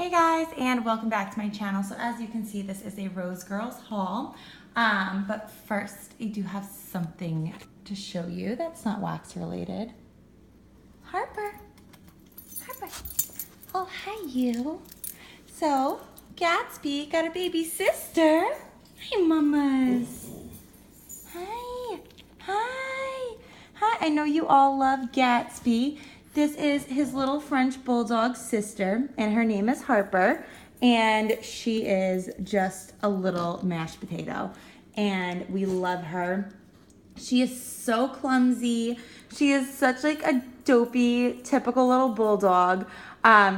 Hey guys, and welcome back to my channel. So as you can see, this is a Rosegirls haul. But first, I do have something to show you that's not wax related. Harper. Oh, hi you. So, Gatsby got a baby sister. Hi, mamas. Hi. I know you all love Gatsby. This is his little French bulldog sister, and her name is Harper, and she is just a little mashed potato, and we love her. She is so clumsy. She is such like a dopey, typical little bulldog.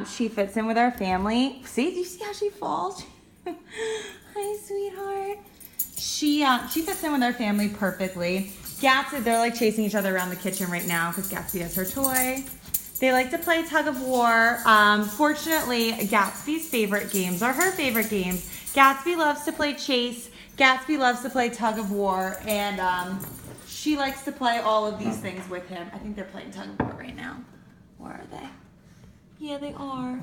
She fits in with our family. See, do you see how she falls? Hi, sweetheart. She fits in with our family perfectly. Gatsby, they're like chasing each other around the kitchen right now because Gatsby has her toy. They like to play tug of war. Fortunately, Gatsby's favorite games are her favorite games. Gatsby loves to play chase. Gatsby loves to play tug of war, and she likes to play all of these things with him. I think they're playing tug of war right now. Where are they? Yeah, they are.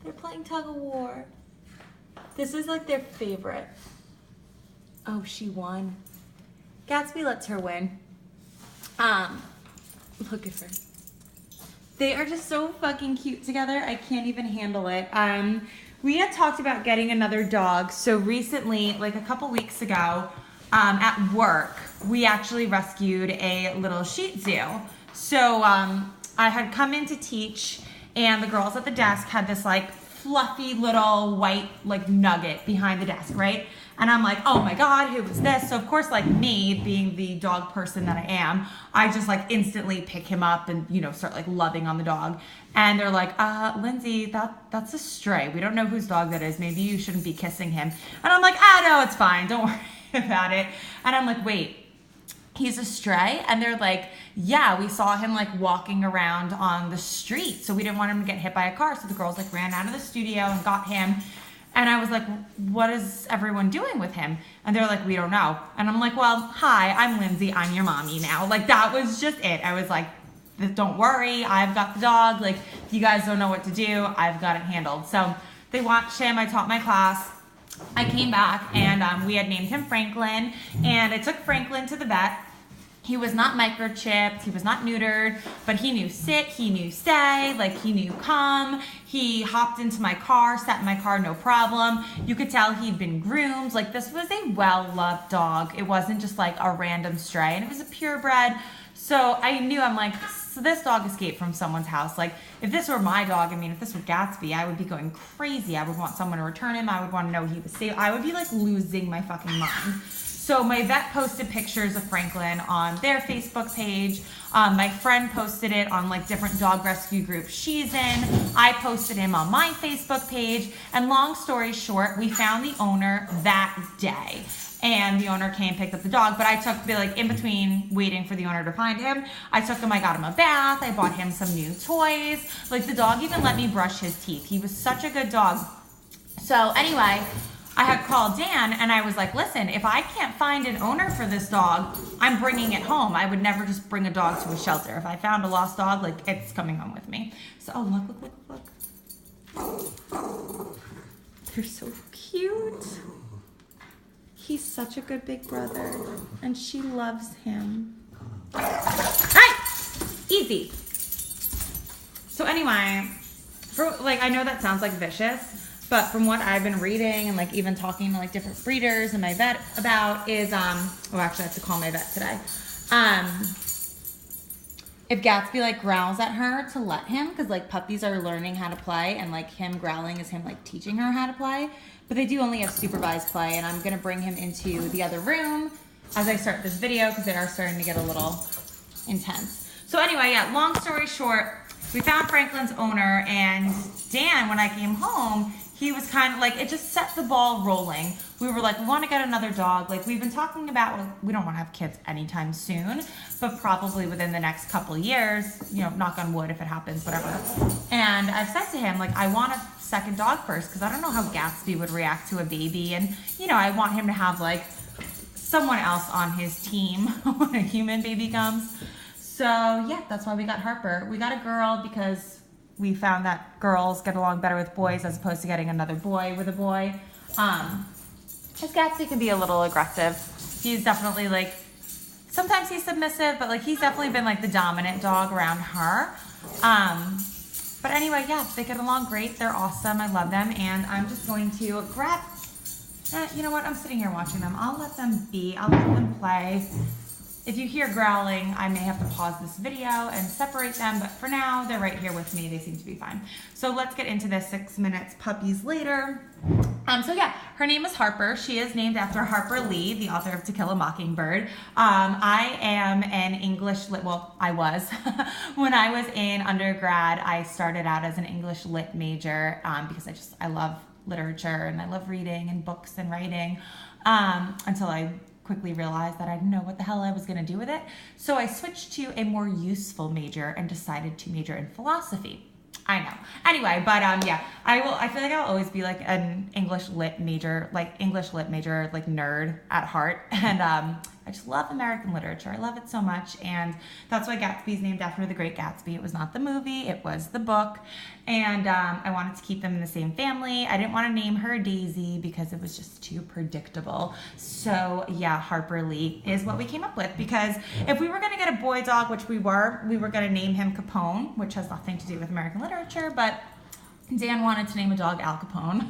They're playing tug of war. This is like their favorite. Oh, she won. Gatsby lets her win. Look at her. They are just so fucking cute together. I can't even handle it. We had talked about getting another dog. So recently, like a couple weeks ago, at work, we actually rescued a little Shih Tzu. So I had come in to teach, and the girls at the desk had this like fluffy little white like nugget behind the desk, right? And I'm like, oh my God, who was this? So of course, like me being the dog person that I am, I just like instantly pick him up and, you know, start like loving on the dog. And they're like, Lindsay, that's a stray. We don't know whose dog that is. Maybe you shouldn't be kissing him. And I'm like, no, it's fine. Don't worry about it. And I'm like, wait, he's a stray? And they're like, yeah, we saw him like walking around on the street. So we didn't want him to get hit by a car. So the girls like ran out of the studio and got him. And I was like, what is everyone doing with him? And they're like, we don't know. And I'm like, well, hi, I'm Lindsay. I'm your mommy now. Like, that was just it. I was like, don't worry. I've got the dog. Like, if you guys don't know what to do, I've got it handled. So they watched him. I taught my class. I came back, and we had named him Franklin. And I took Franklin to the vet. He was not microchipped, he was not neutered, but he knew sit, he knew stay, like he knew come. He hopped into my car, sat in my car, no problem. You could tell he'd been groomed. Like, this was a well-loved dog. It wasn't just like a random stray, and it was a purebred. So I knew, I'm like, so this dog escaped from someone's house. Like, if this were my dog, I mean, if this were Gatsby, I would be going crazy. I would want someone to return him. I would want to know he was safe. I would be like losing my fucking mind. So my vet posted pictures of Franklin on their Facebook page. My friend posted it on like different dog rescue groups she's in. I posted him on my Facebook page. And long story short, we found the owner that day. And the owner came, picked up the dog, but I took, like, in between waiting for the owner to find him, I took him, I got him a bath, I bought him some new toys. Like, the dog even let me brush his teeth. He was such a good dog. So anyway, I had called Dan, and I was like, listen, if I can't find an owner for this dog, I'm bringing it home. I would never just bring a dog to a shelter. If I found a lost dog, like, it's coming home with me. So, oh, look. They're so cute. He's such a good big brother, and she loves him. Hey! Easy. So anyway, I know that sounds like vicious, but from what I've been reading and like even talking to like different breeders and my vet about is, actually I have to call my vet today. If Gatsby like growls at her to let him, because like puppies are learning how to play, and like him growling is him like teaching her how to play. But they do only have supervised play, and I'm gonna bring him into the other room as I start this video because they are starting to get a little intense. So anyway, yeah, long story short, we found Franklin's owner, and Dan, when I came home, he was kind of like, it just set the ball rolling. We were like, we want to get another dog. Like, we've been talking about, well, we don't want to have kids anytime soon, but probably within the next couple years, you know, knock on wood if it happens, whatever. And I've said to him, like, I want a second dog first because I don't know how Gatsby would react to a baby. And, you know, I want him to have, like, someone else on his team when a human baby comes. So, yeah, that's why we got Harper. We got a girl because we found that girls get along better with boys as opposed to getting another boy with a boy. Because Gatsby can be a little aggressive. He's definitely like, sometimes he's submissive, but like he's definitely been like the dominant dog around her. But anyway, yeah, they get along great. They're awesome. I love them. And I'm just going to grab, you know what? I'm sitting here watching them. I'll let them be. I'll let them play. If you hear growling, I may have to pause this video and separate them, but for now, they're right here with me. They seem to be fine. So let's get into this 6 minutes puppies later. So yeah, her name is Harper. She is named after Harper Lee, the author of To Kill a Mockingbird. I am an English lit, well, I was. When I was in undergrad, I started out as an English lit major because I love literature and I love reading and books and writing until I quickly realized that I didn't know what the hell I was going to do with it. So I switched to a more useful major and decided to major in philosophy. I know. Anyway, but yeah, I feel like I'll always be like an English lit major, like nerd at heart. And I just love American literature. I love it so much. And that's why Gatsby's named after the Great Gatsby. It was not the movie, it was the book. And I wanted to keep them in the same family. I didn't want to name her Daisy because it was just too predictable. So yeah, Harper Lee is what we came up with, because if we were going to get a boy dog, which we were going to name him Capone, which has nothing to do with American literature, but Dan wanted to name a dog Al Capone.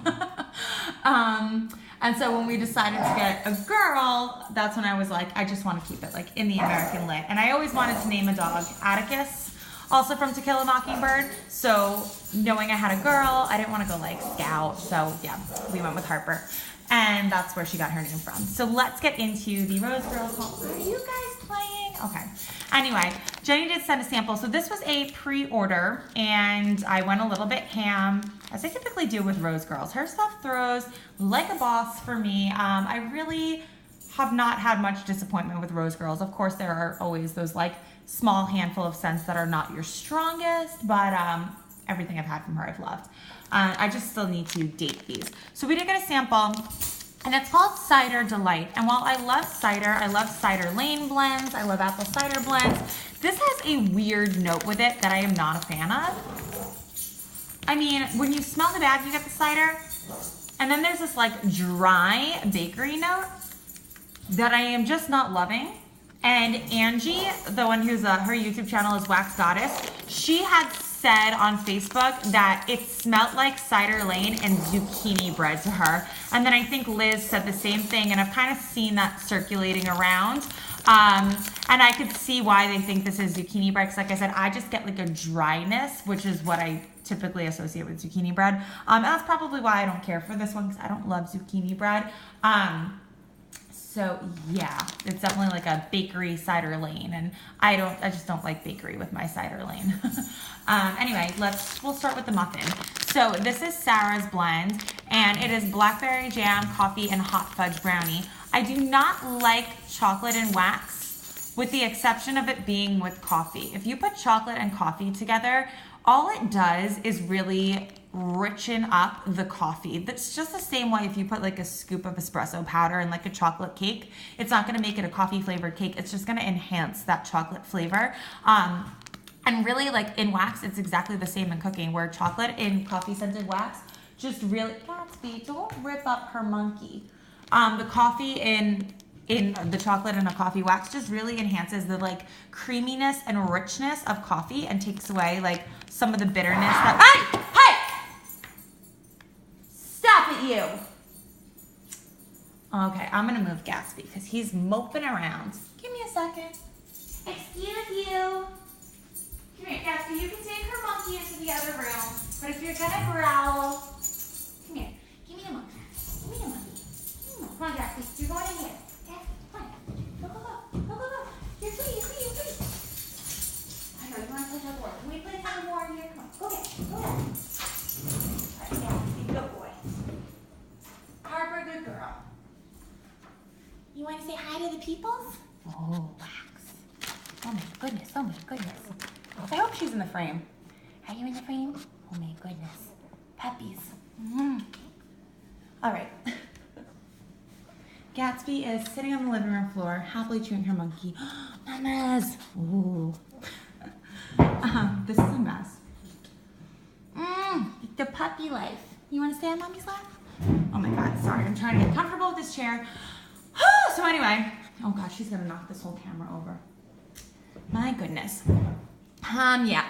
And so when we decided to get a girl, that's when I was like, I just want to keep it like in the American lit. And I always wanted to name a dog Atticus, also from To Kill a Mockingbird. So knowing I had a girl, I didn't want to go like Scout. So yeah, we went with Harper. And that's where she got her name from. So let's get into the Rosegirls haul. Are you guys playing? Okay. Anyway, Jenny did send a sample. So this was a pre-order, and I went a little bit ham, as I typically do with Rosegirls. Her stuff throws like a boss for me. I really have not had much disappointment with Rosegirls. Of course, there are always those like small handful of scents that are not your strongest, but everything I've had from her I've loved. I just still need to date these. So we did get a sample, and it's called Cider Delight. And while I love Cider Lane blends, I love apple cider blends, this has a weird note with it that I am not a fan of. I mean, when you smell the bag, you get the cider, and then there's this like dry bakery note that I am just not loving. And Angie, the one who's her YouTube channel is Wax Goddess, she had said on Facebook that it smelled like Cider Lane and zucchini bread to her. And then I think Liz said the same thing, and I've kind of seen that circulating around. And I could see why they think this is zucchini bread, because like I said, I just get like a dryness, which is what I typically associate with zucchini bread. And that's probably why I don't care for this one, because I don't love zucchini bread. So yeah, it's definitely like a bakery Cider Lane, and I just don't like bakery with my Cider Lane. Anyway, we'll start with the muffin. So this is Sarah's blend, and it is blackberry jam, coffee, and hot fudge brownie. I do not like chocolate and wax, with the exception of it being with coffee. If you put chocolate and coffee together, all it does is really richen up the coffee. That's just the same way if you put like a scoop of espresso powder in like a chocolate cake. It's not going to make it a coffee flavored cake. It's just going to enhance that chocolate flavor. And really, like in wax, it's exactly the same in cooking, where chocolate in coffee scented wax just really, Gatsby, don't rip up her monkey. The coffee in the chocolate and a coffee wax just really enhances the like creaminess and richness of coffee and takes away like some of the bitterness that, hey! Stop it, you! Okay, I'm gonna move Gatsby because he's moping around. Give me a second. Excuse you. Come here, Gatsby, you can take her monkey into the other room, but if you're gonna growl, come here, give me the monkey. Give me the monkey. Come on, Gatsby, you're going in here. Gatsby, come on. Go. You're free. I know, you want to play tug of war. Can we play tug of war in here? Come on, go get. All right, Gatsby, good boy. Harper, good girl. You want to say hi to the peoples? Oh, wax. Oh my goodness. I hope she's in the frame. Are you in the frame? Oh my goodness. Puppies. All right. Gatsby is sitting on the living room floor, happily chewing her monkey. Mamas. Ooh. This is a mess. the puppy life. You want to stay on mommy's lap? Oh my God, sorry. I'm trying to get comfortable with this chair. So anyway, oh God, she's gonna knock this whole camera over. My goodness. Yeah.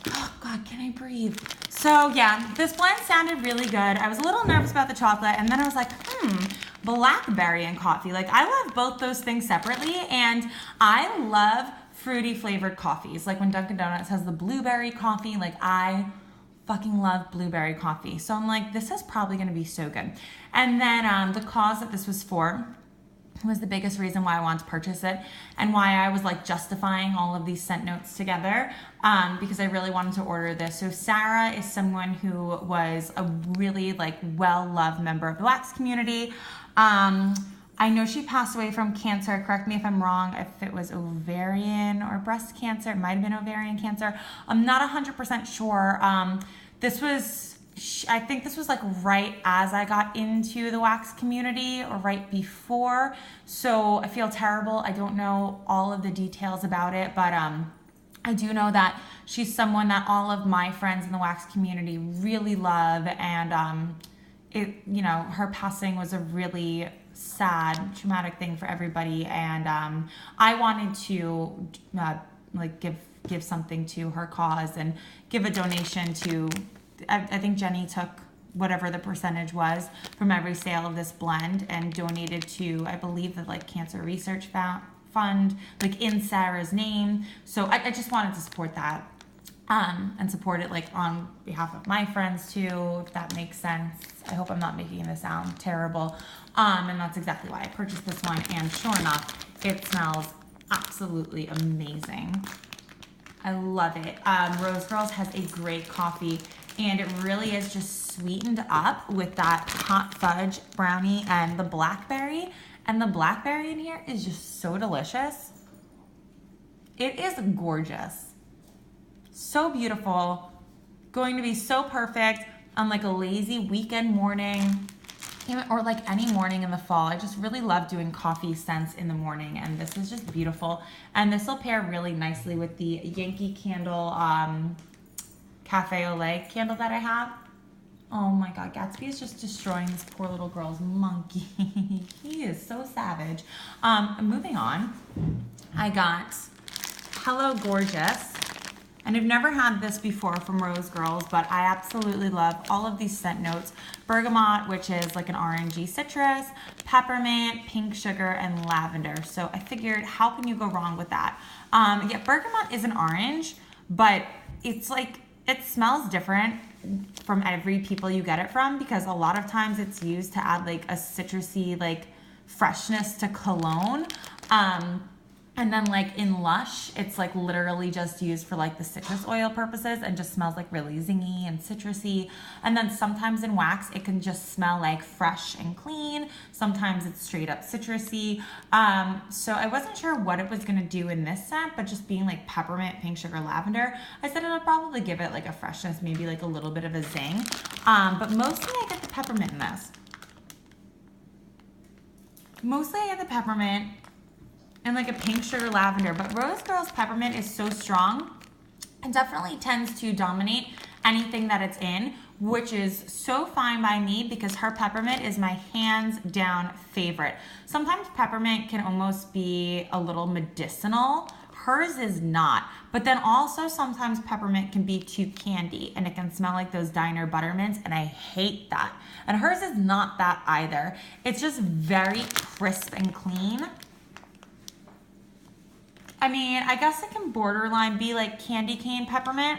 Oh God, can I breathe? So yeah, this blend sounded really good. I was a little nervous about the chocolate, and then I was like, blackberry and coffee. Like, I love both those things separately, and I love fruity flavored coffees. Like when Dunkin' Donuts has the blueberry coffee, like I fucking love blueberry coffee. So I'm like, this is probably gonna be so good. And then the cause that this was for was the biggest reason why I wanted to purchase it, and why I was like justifying all of these scent notes together, because I really wanted to order this. So Sarah is someone who was a really like well-loved member of the wax community. I know she passed away from cancer. Correct me if I'm wrong, if it was ovarian or breast cancer. It might have been ovarian cancer. I'm not 100% sure. I think this was like right as I got into the wax community, or right before. So I feel terrible. I don't know all of the details about it, but I do know that she's someone that all of my friends in the wax community really love, and her passing was a really sad, traumatic thing for everybody, and I wanted to give something to her cause and give a donation to. I think Jenny took whatever the percentage was from every sale of this blend and donated to, I believe, the like cancer research fund, like in Sarah's name. So I just wanted to support that, and support it like on behalf of my friends too, if that makes sense. I hope I'm not making this sound terrible. And that's exactly why I purchased this one. And sure enough, it smells absolutely amazing. I love it. Rosegirls has a great coffee, and it really is just sweetened up with that hot fudge brownie and the blackberry. And the blackberry in here is just so delicious. It is gorgeous. So beautiful. Going to be so perfect on like a lazy weekend morning, or like any morning in the fall. I just really love doing coffee scents in the morning, and this is just beautiful. And this will pair really nicely with the Yankee Candle Cafe au lait candle that I have. Oh my God, Gatsby is just destroying this poor little girl's monkey. He is so savage. Moving on, I got Hello Gorgeous. And I've never had this before from Rosegirls, but I absolutely love all of these scent notes. Bergamot, which is like an orangey citrus, peppermint, pink sugar, and lavender. So I figured, how can you go wrong with that? Yeah, bergamot is an orange, but it's like, it smells different from every people you get it from, because a lot of times it's used to add like a citrusy like freshness to cologne. And then like in Lush, it's like literally just used for like the citrus oil purposes and just smells like really zingy and citrusy. And then sometimes in wax, it can just smell like fresh and clean. Sometimes it's straight up citrusy. So I wasn't sure what it was gonna do in this scent, but just being like peppermint, pink sugar, lavender, I said it'll probably give it like a freshness, maybe like a little bit of a zing. But mostly I get the peppermint in this. Mostly I get the peppermint and like a pink sugar lavender, but Rosegirls peppermint is so strong. It definitely tends to dominate anything that it's in, which is so fine by me, because her peppermint is my hands down favorite. Sometimes peppermint can almost be a little medicinal. Hers is not. But then also sometimes peppermint can be too candy, and it can smell like those diner buttermints, and I hate that. And hers is not that either. It's just very crisp and clean. I mean, I guess it can borderline be like candy cane peppermint,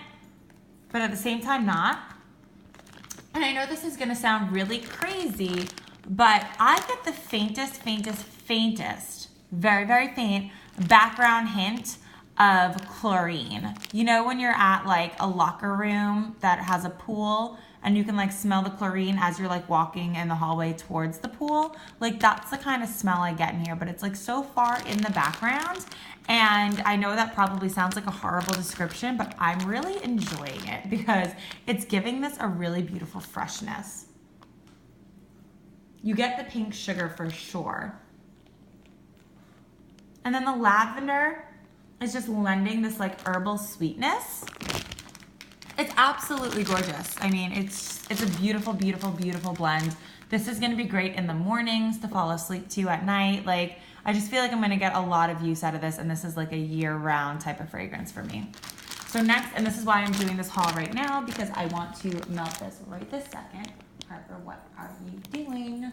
but at the same time not. And I know this is gonna sound really crazy, but I get the faintest, very, very faint background hint of chlorine. You know when you're at like a locker room that has a pool and you can like smell the chlorine as you're like walking in the hallway towards the pool? Like that's the kind of smell I get in here, but it's like so far in the background. And I know that probably sounds like a horrible description, but I'm really enjoying it because it's giving this a really beautiful freshness. You get the pink sugar for sure. And then the lavender is just lending this like herbal sweetness. It's absolutely gorgeous. I mean, it's a beautiful, beautiful, beautiful blend. This is gonna be great in the mornings to fall asleep to at night. Like, I just feel like I'm gonna get a lot of use out of this, and this is like a year-round type of fragrance for me. So next, and this is why I'm doing this haul right now, because I want to melt this right this second. Harper, what are you doing?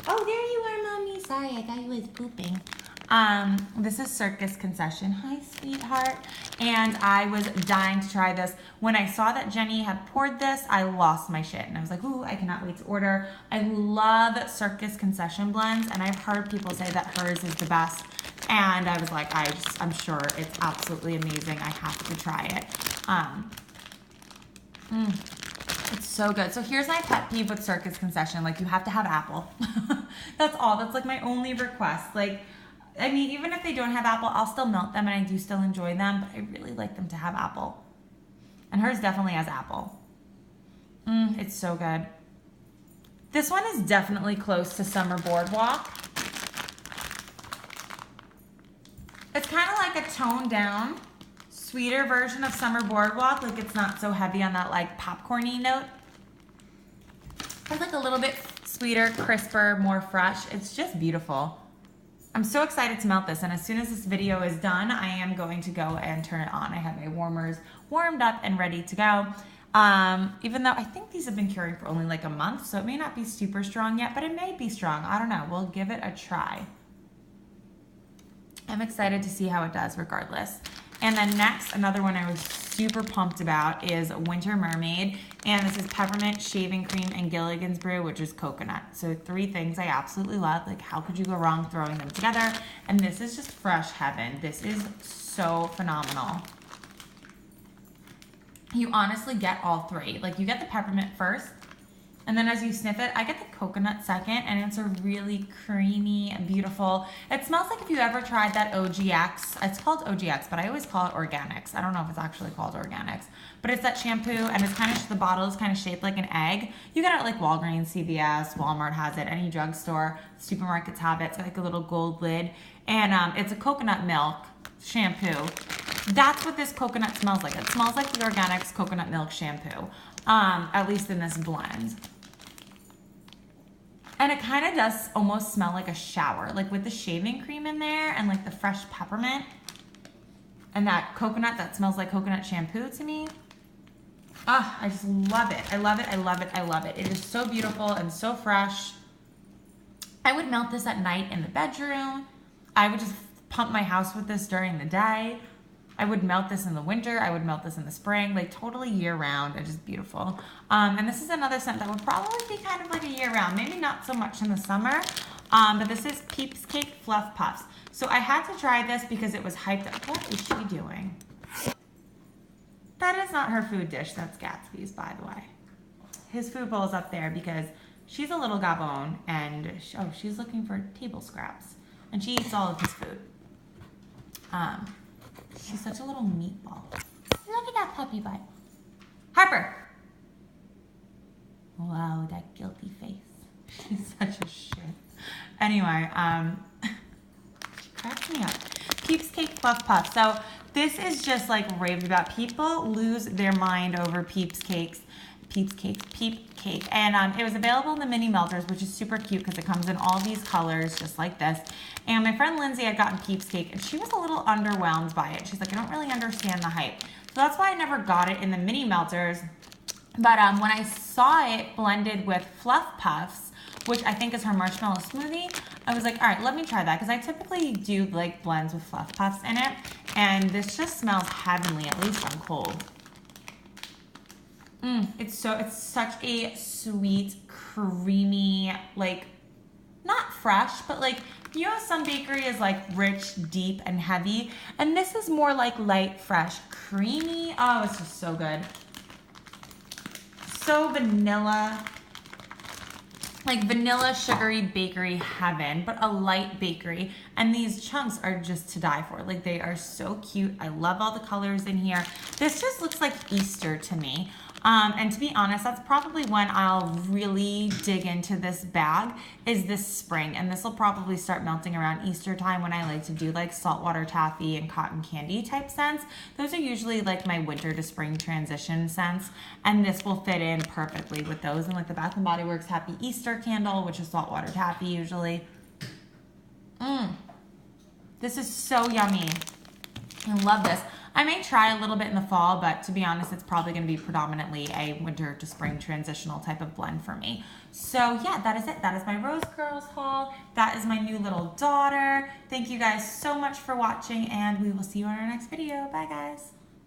Oh, there you are, Mommy. Sorry, I thought you was pooping. This is Circus Concession. Hi, sweetheart. And I was dying to try this. When I saw that Jenny had poured this, I lost my shit. And I was like, ooh, I cannot wait to order. I love Circus Concession blends, and I've heard people say that hers is the best. And I was like, I'm sure it's absolutely amazing. I have to try it. It's so good. So here's my pet peeve with Circus Concession. Like, you have to have apple. That's all. That's like my only request. Like, I mean, even if they don't have apple, I'll still melt them, and I do still enjoy them, but I really like them to have apple. And hers definitely has apple. It's so good. This one is definitely close to Summer Boardwalk. It's kind of like a toned down, sweeter version of Summer Boardwalk. Like, it's not so heavy on that like popcorny note. It's like a little bit sweeter, crisper, more fresh. It's just beautiful. I'm so excited to melt this, and as soon as this video is done, I am going to go and turn it on. I have my warmers warmed up and ready to go. Even though I think these have been curing for only like a month, so it may not be super strong yet, but it may be strong. I don't know. We'll give it a try. I'm excited to see how it does regardless. And then next, another one I was super pumped about is Winter Mermaid. And this is peppermint, shaving cream, and Gilligan's Brew, which is coconut. So 3 things I absolutely love. Like, how could you go wrong throwing them together? And this is just fresh heaven. This is so phenomenal. You honestly get all 3. Like, you get the peppermint first, and then as you sniff it, I get the coconut second, and it's a really creamy, beautiful. It smells like if you ever tried that OGX. It's called OGX, but I always call it Organics. I don't know if it's actually called Organics, but it's that shampoo, and it's kind of, the bottle is kind of shaped like an egg. You get it at like Walgreens, CVS, Walmart has it, any drugstore, supermarkets have it. It's got like a little gold lid, and it's a coconut milk shampoo. That's what this coconut smells like. It smells like the Organics coconut milk shampoo, at least in this blend. And it kind of does almost smell like a shower, like with the shaving cream in there and like the fresh peppermint and that coconut that smells like coconut shampoo to me. Ah, I just love it. I love it. I love it. I love it. It is so beautiful and so fresh. I would melt this at night in the bedroom. I would just pump my house with this during the day. I would melt this in the winter. I would melt this in the spring, like totally year round. It's just beautiful. And this is another scent that would probably be kind of like a year round, maybe not so much in the summer. But this is Peeps Cake Fluff Puffs. So I had to try this because it was hyped up. What is she doing? That is not her food dish. That's Gatsby's, by the way. His food bowl is up there because she's a little Gabon, and she's looking for table scraps, and she eats all of his food. She's such a little meatball. Look at that puppy butt. Harper. Wow, that guilty face. She's such a shit. Anyway, she cracks me up. Peeps Cake Fluff Puff. So this is just like raved about. People lose their mind over Peep Cake. And it was available in the mini melters, which is super cute because it comes in all these colors just like this. And my friend Lindsay had gotten Peeps Cake, and she was a little underwhelmed by it. She's like, I don't really understand the hype. So that's why I never got it in the mini melters. But when I saw it blended with Fluff Puffs, which I think is her marshmallow smoothie, I was like, all right, let me try that, because I typically do like blends with Fluff Puffs in it, and this just smells heavenly, at least on cold. It's such a sweet, creamy, like, not fresh, but like, you know, some bakery is like rich, deep, and heavy, and this is more like light, fresh, creamy. Oh, it's just so good. So vanilla, like vanilla sugary bakery heaven, but a light bakery. And these chunks are just to die for. Like, they are so cute. I love all the colors in here. This just looks like Easter to me. And to be honest, that's probably when I'll really dig into this bag is this spring. And this will probably start melting around Easter time when I like to do like saltwater taffy and cotton candy type scents. Those are usually like my winter to spring transition scents. And this will fit in perfectly with those. And like the Bath & Body Works Happy Easter candle, which is saltwater taffy usually. This is so yummy. I love this. I may try a little bit in the fall, but to be honest, it's probably going to be predominantly a winter to spring transitional type of blend for me. So yeah, that is it. That is my Rosegirls haul. That is my new little daughter. Thank you guys so much for watching, and we will see you on our next video. Bye, guys.